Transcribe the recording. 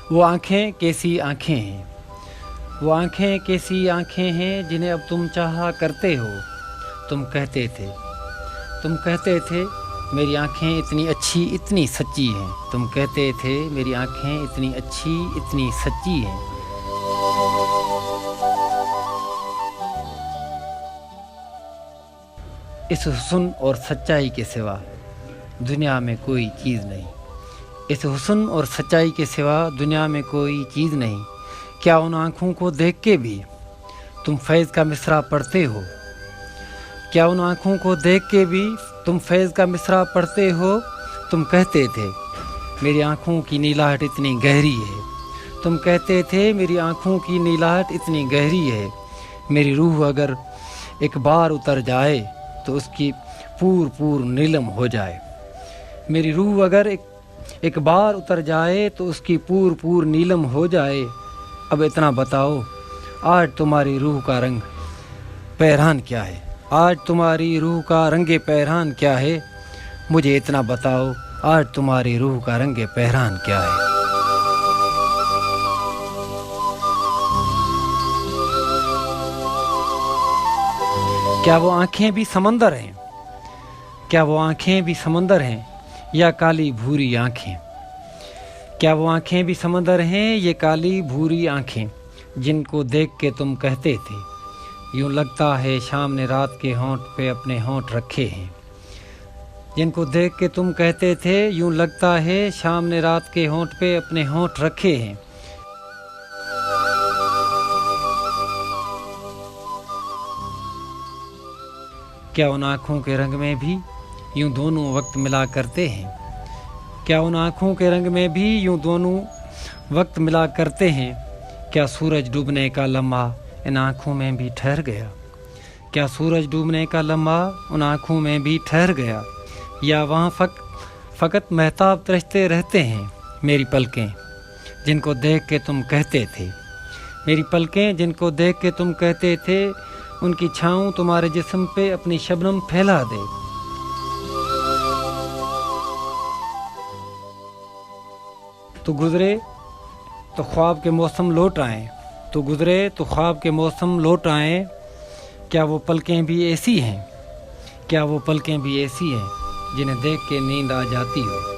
वो आँखें कैसी आँखें हैं, वो आँखें कैसी आँखें हैं जिन्हें अब तुम चाहा करते हो। तुम कहते थे मेरी आँखें इतनी अच्छी इतनी सच्ची हैं। तुम कहते थे मेरी आँखें इतनी अच्छी इतनी सच्ची हैं। इस हुस्न और सच्चाई के सिवा दुनिया में कोई चीज़ नहीं। इस हुस्न और सच्चाई के सिवा दुनिया में कोई चीज़ नहीं। क्या उन आँखों को देख के भी तुम फैज़ का मिसरा पढ़ते हो? क्या उन आँखों को देख के भी तुम फैज़ का मिसरा पढ़ते हो? तुम कहते थे मेरी आँखों की नीलाहट इतनी गहरी है। तुम कहते थे मेरी आँखों की नीलाहट इतनी गहरी है। मेरी रूह अगर एक बार उतर जाए तो उसकी पूर नीलम हो जाए। मेरी रूह अगर एक बार उतर जाए तो उसकी पूर नीलम हो जाए। अब इतना बताओ आज तुम्हारी रूह का रंग पैरहान क्या है? आज तुम्हारी रूह का रंगे पैरहान क्या है? मुझे इतना बताओ आज तुम्हारी रूह का रंगे पैरहान क्या है? क्या वो आँखें भी समंदर हैं? क्या वो आँखें भी समंदर हैं या काली भूरी आँखें? क्या वो आँखें भी समंदर हैं ये काली भूरी आँखें जिनको देख के तुम कहते थे यूँ लगता है शाम ने रात के होंठ पे अपने होंठ रखे हैं। जिनको देख के तुम कहते थे यूँ लगता है शाम ने रात के होंठ पे अपने होंठ रखे हैं। क्या उन आँखों के रंग में भी यूँ दोनों वक्त मिला करते हैं? क्या उन आँखों के रंग में भी यूँ दोनों वक्त मिला करते हैं? क्या सूरज डूबने का लम्हा इन आँखों में भी ठहर गया? क्या सूरज डूबने का लम्हा उन आँखों में भी ठहर गया? या वहाँ फ़कत महताब तराशते रहते हैं मेरी पलकें जिनको देख के तुम कहते थे? मेरी पलकें जिनको देख के तुम कहते थे उनकी छाँव तुम्हारे जिस्म पे अपनी शबनम फैला दे। तो गुज़रे तो ख्वाब के मौसम लौट आए। तो गुज़रे तो ख्वाब के मौसम लौट आए। क्या वो पलकें भी ऐसी हैं? क्या वो पलकें भी ऐसी हैं जिन्हें देख के नींद आ जाती हो?